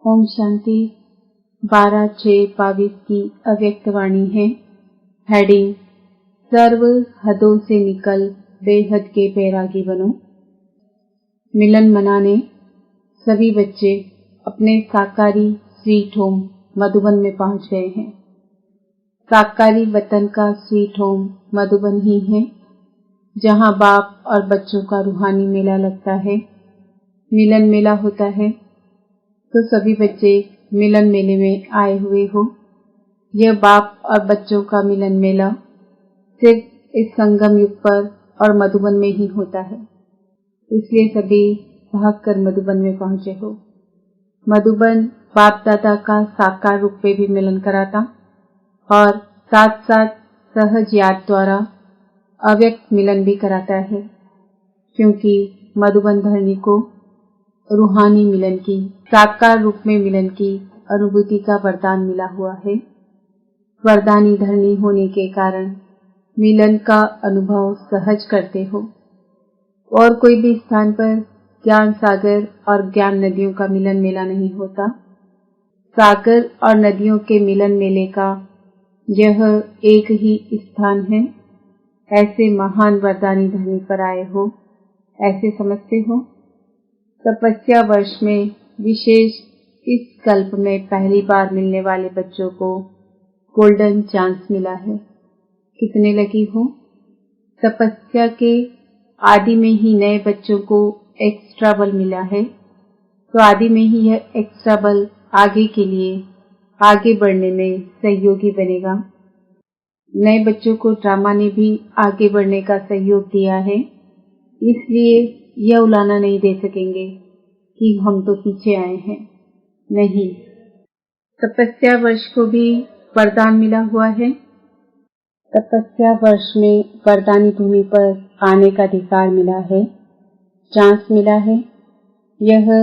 ओम शांति 12/6/22 की अव्यक्त वाणी है। हेडिंग सर्व हदों से निकल बेहद के बैरागी बनो। मिलन मनाने सभी बच्चे अपने साकारी स्वीट होम मधुबन में पहुंच गए हैं। साकारी वतन का स्वीट होम मधुबन ही है, जहां बाप और बच्चों का रूहानी मेला लगता है। मिलन मेला होता है तो सभी बच्चे मिलन मेले में आए हुए हो। यह बाप और बच्चों का मिलन मेला सिर्फ इस संगम युग पर और मधुबन में ही होता है, इसलिए सभी भागकर मधुबन में पहुंचे हो। मधुबन बाप दादा का साकार रूप में भी मिलन कराता और साथ साथ सहज याद द्वारा अव्यक्त मिलन भी कराता है, क्योंकि मधुबन धरनी को रूहानी मिलन की, साकार रूप में मिलन की अनुभूति का वरदान मिला हुआ है। वरदानी धरनी होने के कारण मिलन का अनुभव सहज करते हो। और कोई भी स्थान पर ज्ञान सागर और ज्ञान नदियों का मिलन मेला नहीं होता। सागर और नदियों के मिलन मेले का यह एक ही स्थान है। ऐसे महान वरदानी धरनी पर आए हो, ऐसे समझते हो। तपस्या वर्ष में विशेष इस कल्प में पहली बार मिलने वाले बच्चों को गोल्डन चांस मिला है। कितने लगी हो। तपस्या के आदि में ही नए बच्चों को एक्स्ट्रा बल मिला है, तो आदि में ही यह एक्स्ट्रा बल आगे के लिए आगे बढ़ने में सहयोगी बनेगा। नए बच्चों को ड्रामा ने भी आगे बढ़ने का सहयोग दिया है, इसलिए यह उलाना नहीं दे सकेंगे कि हम तो पीछे आए हैं। नहीं, तपस्या वर्ष को भी वरदान मिला हुआ है। तपस्या वर्ष में वरदानी भूमि पर आने का अधिकार मिला है, चांस मिला है। यह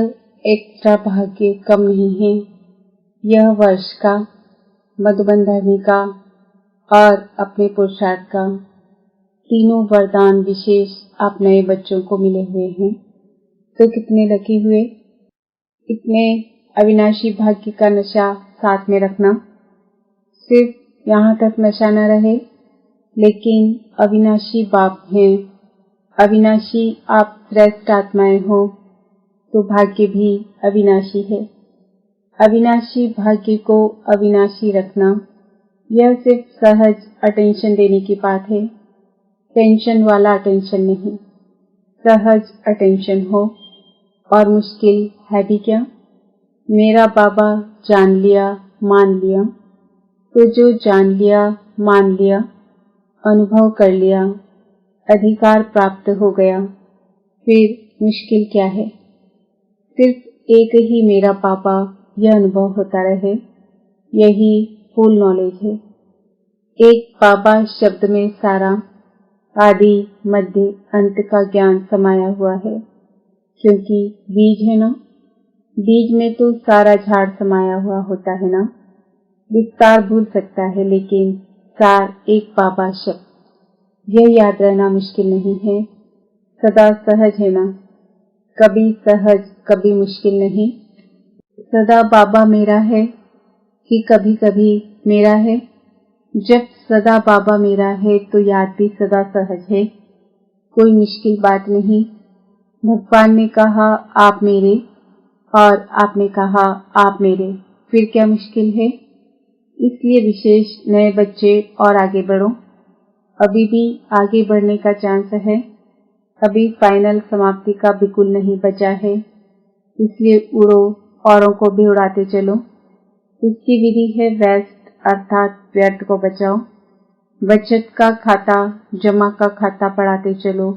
एक्स्ट्रा भाग्य कम नहीं है। यह वर्ष का, मधुबन धरनी का और अपने पुरुषार्थ का तीनों वरदान विशेष आप नए बच्चों को मिले हुए हैं। तो कितने लकी हुए। इतने अविनाशी भाग्य का नशा साथ में रखना। सिर्फ यहाँ तक नशा न रहे, लेकिन अविनाशी बाप हैं, अविनाशी आप श्रेष्ठ आत्माएं हो, तो भाग्य भी अविनाशी है। अविनाशी भाग्य को अविनाशी रखना, यह सिर्फ सहज अटेंशन देने की बात है। टेंशन वाला अटेंशन नहीं, सहज अटेंशन हो। और मुश्किल है भी क्या। मेरा बाबा जान लिया, मान लिया, तो जो जान लिया, मान लिया, अनुभव कर लिया, अधिकार प्राप्त हो गया, फिर मुश्किल क्या है। सिर्फ एक ही मेरा बाबा यह अनुभव होता रहे, यही फुल नॉलेज है। एक बाबा शब्द में सारा आदि मध्य अंत का ज्ञान समाया हुआ है, क्योंकि बीज है ना। बीज में तो सारा झाड़ समाया हुआ होता है ना। विस्तार भूल सकता है, लेकिन सार एक बाबा शब्द, यह याद रहना मुश्किल नहीं है। सदा सहज है ना, कभी सहज कभी मुश्किल नहीं। सदा बाबा मेरा है कि कभी कभी मेरा है। जब सदा बाबा मेरा है तो याद भी सदा सहज है, कोई मुश्किल बात नहीं। भगवान ने कहा आप मेरे और आपने कहा आप मेरे, फिर क्या मुश्किल है। इसलिए विशेष नए बच्चे और आगे बढ़ो। अभी भी आगे बढ़ने का चांस है। अभी फाइनल समाप्ति का बिल्कुल नहीं बचा है, इसलिए उड़ो, औरों को भी उड़ाते चलो। इसकी विधि है वेस्ट, अर्थात व्यर्थ को बचाओ। बचत का खाता, जमा का खाता पढ़ाते चलो,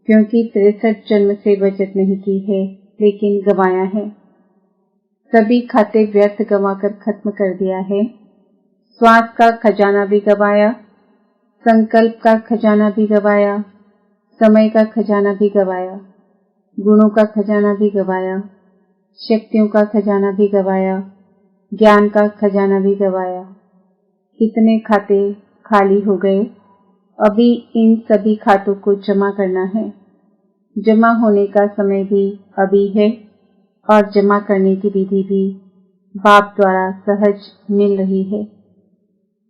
क्योंकि 63 जन्म से बचत नहीं की है, लेकिन गंवाया है। सभी खाते व्यर्थ गंवाकर खत्म कर दिया है। श्वास का खजाना भी गंवाया, संकल्प का खजाना भी गंवाया, समय का खजाना भी गंवाया, गुणों का खजाना भी गंवाया, शक्तियों का खजाना भी गंवाया, ज्ञान का खजाना भी गंवाया। कितने खाते खाली हो गए। अभी इन सभी खातों को जमा करना है। जमा होने का समय भी अभी है और जमा करने की विधि भी बाप द्वारा सहज मिल रही है।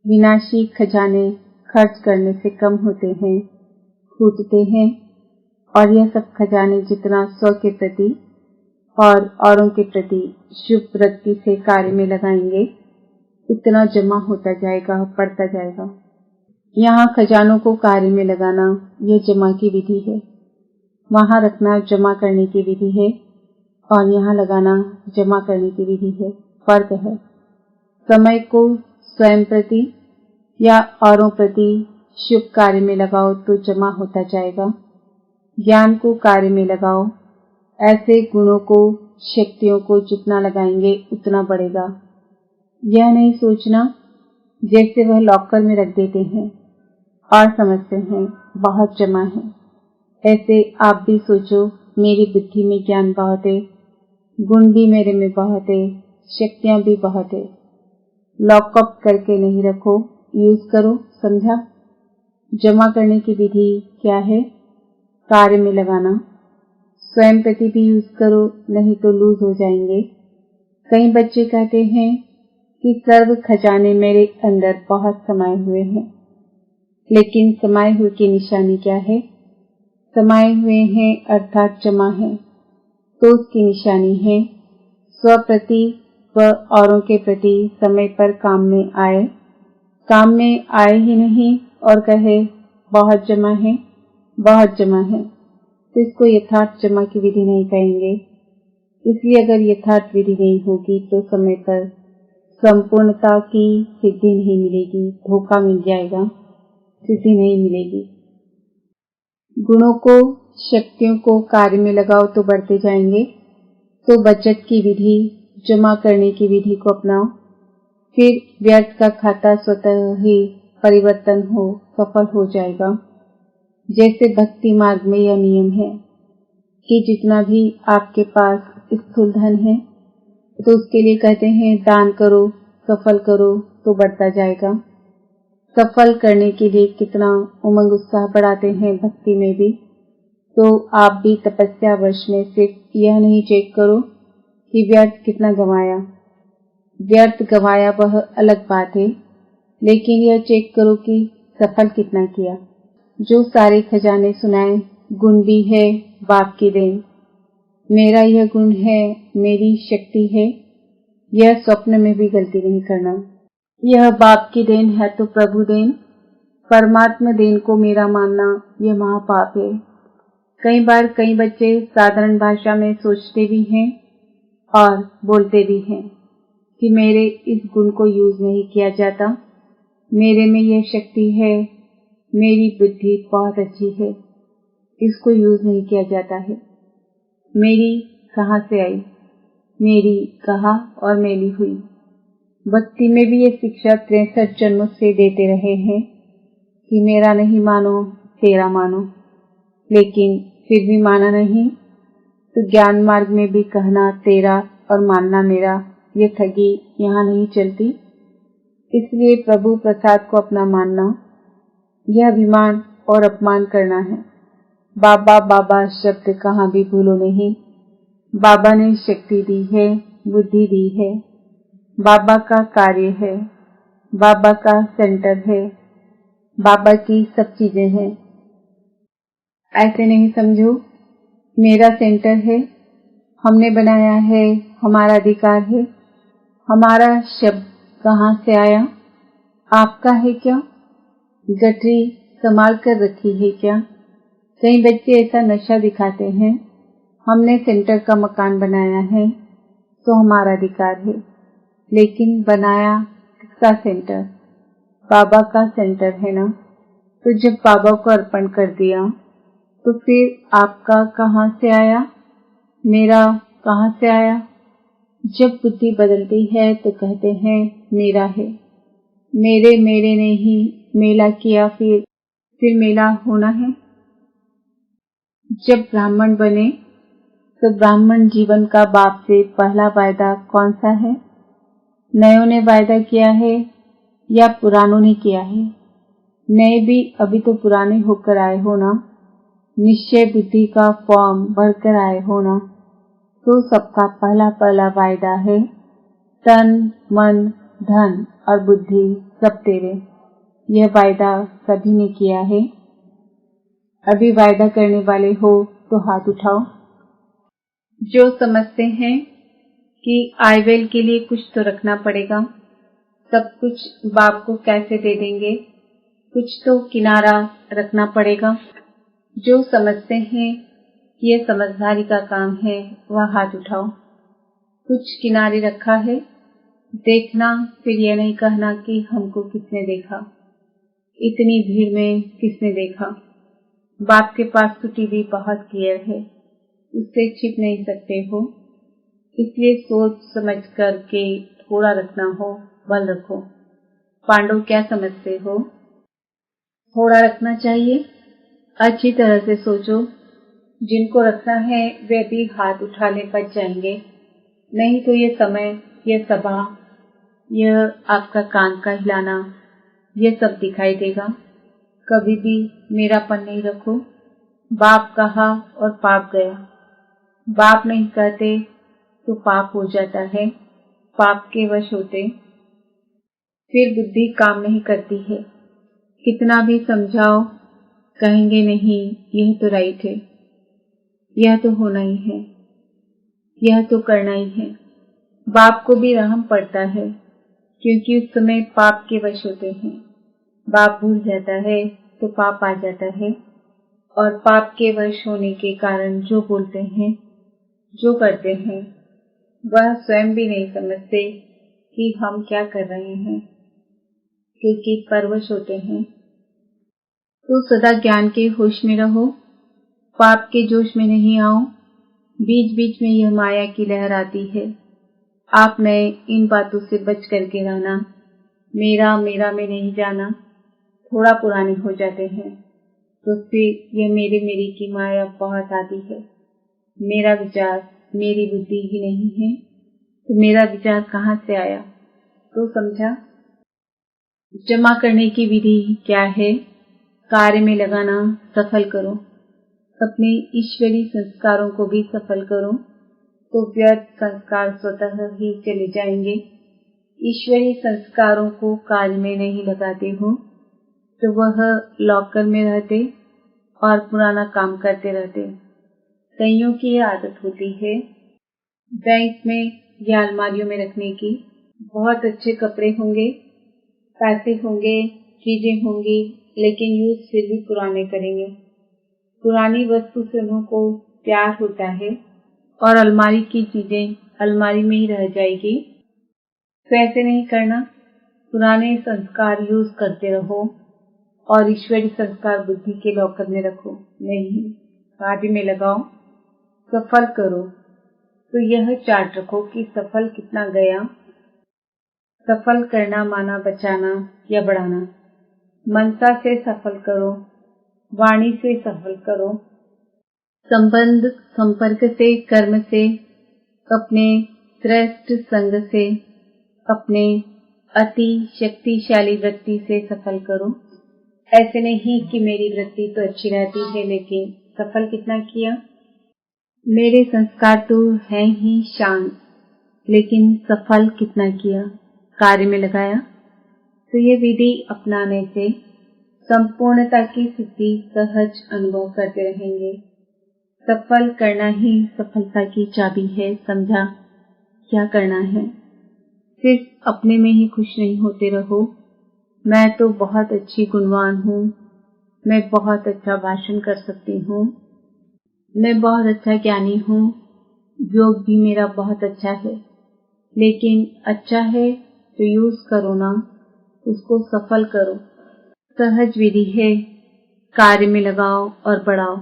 विनाशी खजाने खर्च करने से कम होते हैं, फूटते हैं, और यह सब खजाने जितना स्व के प्रति और औरों के प्रति शुभ वृत्ति से कार्य में लगाएंगे उतना जमा होता जाएगा, बढ़ता जाएगा। यहाँ खजानों को कार्य में लगाना यह जमा की विधि है, वहाँ रखना जमा करने की विधि है, और यहाँ लगाना जमा करने की विधि है। फर्क है। समय को स्वयं प्रति या औरों प्रति शुभ कार्य में लगाओ तो जमा होता जाएगा। ज्ञान को कार्य में लगाओ, ऐसे गुणों को, शक्तियों को जितना लगाएंगे उतना बढ़ेगा। यह नहीं सोचना जैसे वह लॉकर में रख देते हैं और समझते हैं बहुत जमा है। ऐसे आप भी सोचो, मेरी बुद्धि में ज्ञान बहुत है, गुण भी मेरे में बहुत है, शक्तियां भी बहुत है। लॉकअप करके नहीं रखो, यूज करो। समझा? जमा करने की विधि क्या है? कार्य में लगाना। स्वयं प्रति भी यूज करो, नहीं तो लूज हो जाएंगे। कई बच्चे कहते हैं कि सर्व खजाने मेरे अंदर बहुत समाये हुए हैं, लेकिन समाये हुए की निशानी क्या है? समाये हुए हैं अर्थात जमा है, तो उसकी निशानी है स्व प्रति व औरों के प्रति समय पर काम में आए। काम में आए ही नहीं और कहे बहुत जमा है, बहुत जमा है, तो इसको यथार्थ जमा की विधि नहीं कहेंगे। इसलिए अगर यथार्थ विधि नहीं होगी तो समय पर संपूर्णता की सिद्धि नहीं मिलेगी, धोखा मिल जाएगा, सिद्धि नहीं मिलेगी। गुणों को, शक्तियों को कार्य में लगाओ तो बढ़ते जाएंगे। तो बचत की विधि, जमा करने की विधि को अपनाओ, फिर व्यर्थ का खाता स्वतः ही परिवर्तन हो, सफल हो जाएगा। जैसे भक्ति मार्ग में यह नियम है कि जितना भी आपके पास स्थूल धन है तो उसके लिए कहते हैं दान करो, सफल करो तो बढ़ता जाएगा। सफल करने के लिए कितना उमंग उत्साह बढ़ाते हैं भक्ति में भी। तो आप भी तपस्या वर्ष में सिर्फ यह नहीं चेक करो कि व्यर्थ कितना गंवाया, व्यर्थ गंवाया वह अलग बात है, लेकिन यह चेक करो कि सफल कितना किया। जो सारे खजाने सुनाए, गुण भी है बाप की देन, मेरा यह गुण है, मेरी शक्ति है, यह स्वप्न में भी गलती नहीं करना। यह बाप की देन है तो प्रभु देन, परमात्मा देन को मेरा मानना यह महापाप है। कई बार कई बच्चे साधारण भाषा में सोचते भी हैं और बोलते भी हैं कि मेरे इस गुण को यूज नहीं किया जाता, मेरे में यह शक्ति है, मेरी बुद्धि बहुत अच्छी है, इसको यूज नहीं किया जाता है। मेरी कहाँ से आई, मेरी कहा और मेरी हुई। भक्ति में भी ये शिक्षा 63 जन्मों से देते रहे हैं कि मेरा नहीं मानो, तेरा मानो, लेकिन फिर भी माना नहीं। तो ज्ञान मार्ग में भी कहना तेरा और मानना मेरा, ये ठगी यहाँ नहीं चलती। इसलिए प्रभु प्रसाद को अपना मानना यह अभिमान और अपमान करना है। बाबा बाबा शब्द कहाँ भी भूलो नहीं। बाबा ने शक्ति दी है, बुद्धि दी है, बाबा का कार्य है, बाबा का सेंटर है, बाबा की सब चीजें हैं। ऐसे नहीं समझो मेरा सेंटर है, हमने बनाया है, हमारा अधिकार है। हमारा शब्द कहाँ से आया? आपका है क्या? गठरी संभाल कर रखी है क्या? कई बच्चे ऐसा नशा दिखाते हैं, हमने सेंटर का मकान बनाया है तो हमारा अधिकार है, लेकिन बनाया किसका सेंटर? बाबा का सेंटर है ना। तो जब बाबा को अर्पण कर दिया तो फिर आपका कहाँ से आया, मेरा कहाँ से आया? जब बुद्धि बदलती है तो कहते हैं मेरा है, मेरे मेरे ने ही मेला किया, फिर मेला होना है। जब ब्राह्मण बने तो ब्राह्मण जीवन का बाप से पहला वायदा कौन सा है? नयों ने वायदा किया है या पुरानों ने किया है? नए भी अभी तो पुराने होकर आए हो ना, निश्चय बुद्धि का फॉर्म भरकर आए हो ना। तो सबका पहला पहला वायदा है तन, मन, धन और बुद्धि सब तेरे। यह वायदा सभी ने किया है। अभी वायदा करने वाले हो तो हाथ उठाओ। जो समझते हैं कि आयवेल के लिए कुछ तो रखना पड़ेगा, सब कुछ बाप को कैसे दे देंगे, कुछ तो किनारा रखना पड़ेगा। जो समझते हैं कि यह समझदारी का काम है, वह हाथ उठाओ। कुछ किनारे रखा है, देखना, फिर यह नहीं कहना कि हमको किसने देखा, इतनी भीड़ में किसने देखा। बाप के पास तो टीवी बहुत क्लियर है, उससे छिप नहीं सकते हो, इसलिए सोच समझ कर के थोड़ा रखना हो, बल रखो। पांडव क्या समझते हो? थोड़ा रखना चाहिए। अच्छी तरह से सोचो। जिनको रखना है वे भी हाथ उठा ले बच जाएंगे, नहीं तो ये समय, यह सभा, यह आपका कान का हिलाना, यह सब दिखाई देगा। कभी भी मेरापन नहीं रखो। बाप कहा और पाप गया। बाप नहीं कहते तो पाप हो जाता है। पाप के वश होते फिर बुद्धि काम नहीं करती है। कितना भी समझाओ, कहेंगे नहीं, यह तो राइट है, यह तो होना ही है, यह तो करना ही है। बाप को भी रहम पड़ता है, क्योंकि उस समय पाप के वश होते हैं। बाप भूल जाता है तो पाप आ जाता है, और पाप के वश होने के कारण जो बोलते हैं, जो करते हैं, वह स्वयं भी नहीं समझते कि हम क्या कर रहे हैं, क्योंकि परवश होते हैं। तो सदा ज्ञान के होश में रहो, पाप के जोश में नहीं आओ। बीच बीच में यह माया की लहर आती है, आप नए इन बातों से बच करके रहना। मेरा मेरा में नहीं जाना। थोड़ा पुराने हो जाते हैं तो फिर यह मेरे मेरी की माया बहुत आती है। मेरा विचार, मेरी बुद्धि ही नहीं है, तो मेरा विचार कहाँ से आया? तो समझा। जमा करने की विधि क्या है? कार्य में लगाना, सफल करो। अपने ईश्वरी संस्कारों को भी सफल करो, तो व्यर्थ संस्कार स्वतः ही चले जाएंगे। ईश्वरी संस्कारों को कार्य में नहीं लगाते हो तो वह लॉकर में रहते और पुराना काम करते रहते। कईयों की यह आदत होती है बैंक में या अलमारियों में रखने की। बहुत अच्छे कपड़े होंगे, पैसे होंगे, चीजें होंगी, लेकिन यूज फिर भी पुराने करेंगे। पुरानी वस्तु से उनको प्यार होता है और अलमारी की चीजें अलमारी में ही रह जाएगी। तो ऐसे नहीं करना। पुराने संस्कार यूज करते रहो और ईश्वरी संस्कार बुद्धि के लॉकर में रखो। नहीं, कार्य में लगाओ, सफल करो। तो यह चार्ट रखो कि सफल कितना गया। सफल करना माना बचाना या बढ़ाना। मनसा से सफल करो, वाणी से सफल करो, संबंध संपर्क से, कर्म से, अपने श्रेष्ठ संग से, अपने अति शक्तिशाली वृत्ति से सफल करो। ऐसे नहीं कि मेरी वृत्ति तो अच्छी रहती है, लेकिन सफल कितना किया। मेरे संस्कार तो है ही शांत, लेकिन सफल कितना किया, कार्य में लगाया। तो ये विधि अपनाने से संपूर्णता की सिद्धि सहज अनुभव करते रहेंगे। सफल करना ही सफलता की चाबी है। समझा क्या करना है? सिर्फ अपने में ही खुश नहीं होते रहो। मैं तो बहुत अच्छी गुणवान हूँ, मैं बहुत अच्छा भाषण कर सकती हूँ, मैं बहुत अच्छा ज्ञानी हूँ, योग भी मेरा बहुत अच्छा है। लेकिन अच्छा है तो यूज करो ना, उसको सफल करो। सहज विधि है, कार्य में लगाओ और बढ़ाओ।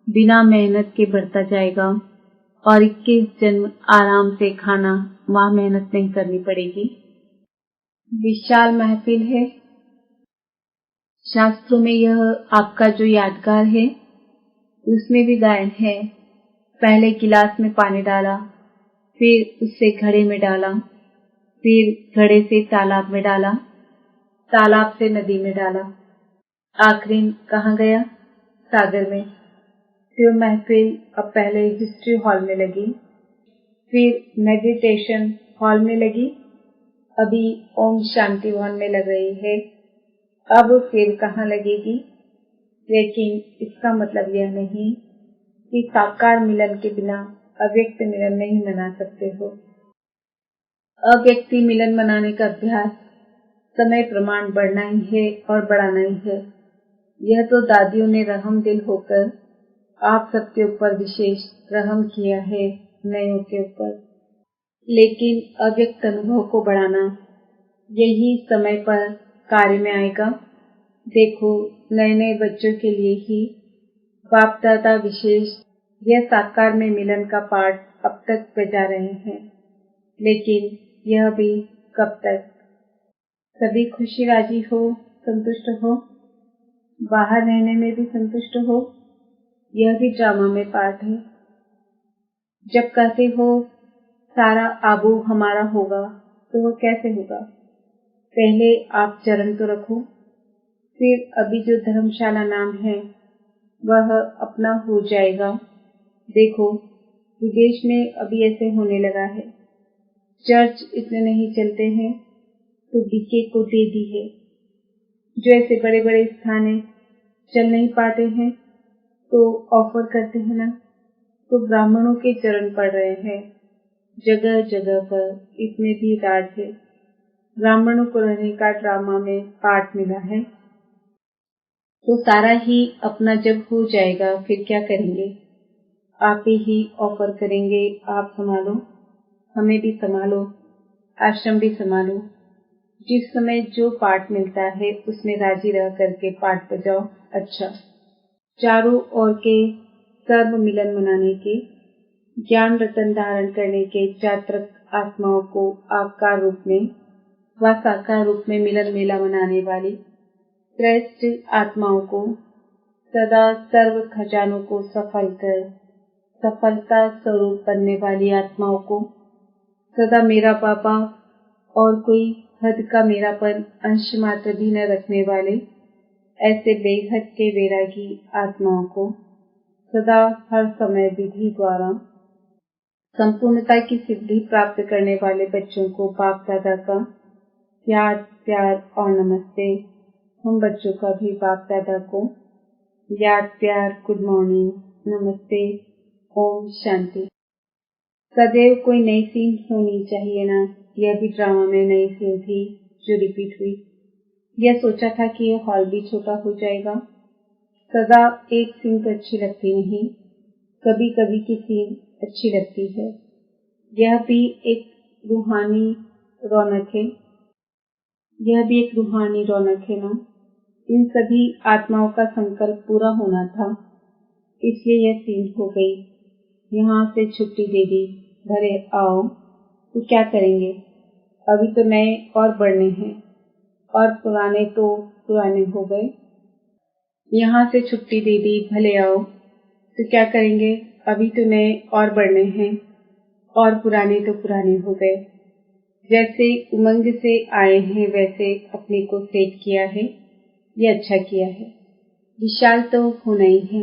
बिना मेहनत के बढ़ता जाएगा और 21 जन्म आराम से खाना, वहां मेहनत नहीं करनी पड़ेगी। विशाल महफिल है। शास्त्रों में यह आपका जो यादगार है उसमें भी गायन है। पहले गिलास में पानी डाला, फिर उससे घड़े में डाला, फिर घड़े से तालाब में डाला, तालाब से नदी में डाला, आखिरी कहाँ गया? सागर में। फिर महफिल अब पहले हिस्ट्री हॉल में लगी, फिर मेडिटेशन हॉल में लगी, अभी ओम शांति भवन में लग रही है, अब फिर कहाँ लगेगी। लेकिन इसका मतलब यह नहीं कि साकार मिलन के बिना अव्यक्त मिलन नहीं मना सकते हो। अव्यक्ति मिलन मनाने का अभ्यास समय प्रमाण बढ़ना ही है और बढ़ाना ही है। यह तो दादियों ने रहम दिल होकर आप सबके ऊपर विशेष रहम किया है, नयों के ऊपर। लेकिन अव्यक्त अनुभव को बढ़ाना यही समय पर कार्य में आएगा। देखो, नए नए बच्चों के लिए ही बाप दादा विशेष यह साकार में मिलन का पाठ अब तक बजा रहे हैं, लेकिन यह भी कब तक। सभी खुशी राजी हो, संतुष्ट हो, बाहर रहने में भी संतुष्ट हो, यह भी ड्रामा में पार्ट है। जब कहते हो सारा आबू हमारा होगा, तो वह कैसे होगा। पहले आप चरण तो रखो, फिर अभी जो धर्मशाला नाम है वह अपना हो जाएगा। देखो, विदेश में अभी ऐसे होने लगा है। चर्च इतने नहीं चलते हैं तो बीके को दे दी है। जो ऐसे बड़े बड़े स्थान है, चल नहीं पाते हैं तो ऑफर करते हैं ना, तो ब्राह्मणों के चरण पड़ रहे हैं जगह जगह पर। इसमें भी राज है। ब्राह्मणों को रहने का ड्रामा में पार्ट मिला है, तो सारा ही अपना जब हो जाएगा फिर क्या करेंगे। आप ही ऑफर करेंगे, आप संभालो, हमें भी संभालो, आश्रम भी संभालो। जिस समय जो पाठ मिलता है उसमें राजी रह करके पाठ बजाओ। अच्छा, चारों ओर के सर्व मिलन मनाने के, ज्ञान रतन धारण करने के जातक आत्माओं को आकार रूप में व साकार रूप में मिलन मेला मनाने वाली श्रेष्ठ आत्माओं को, सदा सर्व खजानों को सफल कर सफलता स्वरूप बनने वाली आत्माओं को, सदा मेरा पापा और कोई हद का मेरापन अंश मात्र भी न रखने वाले ऐसे बेहद के वैरागी आत्माओं को, सदा हर समय विधि द्वारा संपूर्णता की सिद्धि प्राप्त करने वाले बच्चों को बाप दादा का याद, प्यार और नमस्ते। हम बच्चों का भी बाप दादा को याद, प्यार, गुड मॉर्निंग, नमस्ते, ओम शांति। सदैव कोई नई सीन होनी चाहिए ना। यह भी ड्रामा में नई सीन थी जो रिपीट हुई। यह सोचा था कि यह हॉल भी छोटा हो जाएगा। सदा एक सीन तो अच्छी लगती नहीं, कभी कभी की सीन अच्छी लगती है। यह भी एक रूहानी रौनक है, यह भी एक रूहानी रौनक है ना। इन सभी आत्माओं का संकल्प पूरा होना था, इसलिए यह सीन हो गई। यहाँ से छुट्टी दे दी, भले आओ। तो क्या करेंगे, अभी तो नए और बढ़ने हैं और पुराने तो पुराने हो गए। यहाँ से छुट्टी दे दी, भले आओ। तो क्या करेंगे, अभी तो नए और बढ़ने हैं और पुराने तो पुराने हो गए। जैसे उमंग से आए हैं वैसे अपने को सेट किया है, ये अच्छा किया है। विशाल तो होना ही है,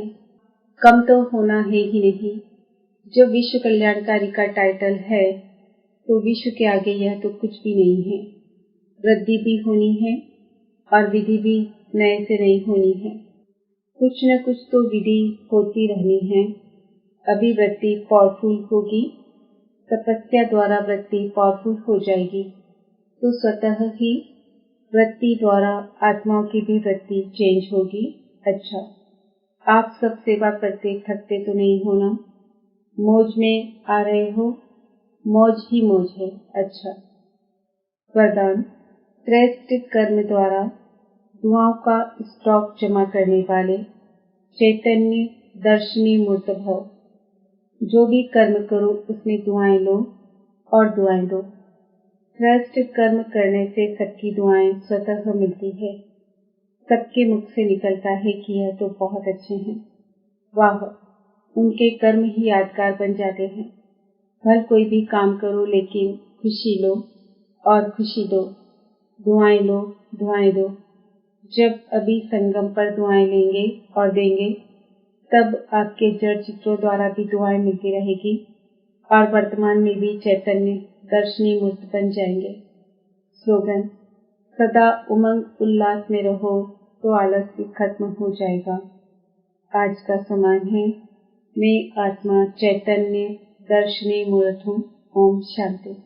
कम तो होना है ही नहीं। जो विश्व कल्याणकारी का टाइटल है तो विश्व के आगे यह तो कुछ भी नहीं है। वृद्धि भी होनी है और विधि भी नए से नहीं होनी है। कुछ न कुछ तो विधि होती रहनी है। अभी वृत्ति पावरफुल होगी, तपस्या द्वारा वृत्ति पावरफुल हो जाएगी, तो स्वतः ही वृत्ति द्वारा आत्माओं की भी वृत्ति चेंज होगी। अच्छा, आप सब सेवा करते थकते तो नहीं हो ना, मौज में आ रहे हो, मौज ही मौज है। अच्छा, वरदान, श्रेष्ठ कर्म द्वारा दुआओं का स्टॉक जमा करने वाले चैतन्य दर्शनी मूर्त भव। जो भी कर्म करो उसमें दुआएं लो और दुआएं दो। श्रेष्ठ कर्म करने से सबकी दुआएं स्वतः मिलती है। सबके मुख से निकलता है कि यह तो बहुत अच्छे हैं। वाह, उनके कर्म ही यादगार बन जाते हैं। भल कोई भी काम करो लेकिन खुशी लो और खुशी दो, दुआएं लो, दुआएं दो। जब अभी संगम पर दुआएं लेंगे और देंगे तब आपके जड़ चित्रों द्वारा भी दुआएं मिलती रहेगी और वर्तमान में भी चैतन्य दर्शनी मूर्त बन जाएंगे। स्लोगन: सदा उमंग उल्लास में रहो तो आलस भी खत्म हो जाएगा। आज का समान है: मैं आत्मा चैतन्य दर्शनी मूर्त हूँ। ओम शांति।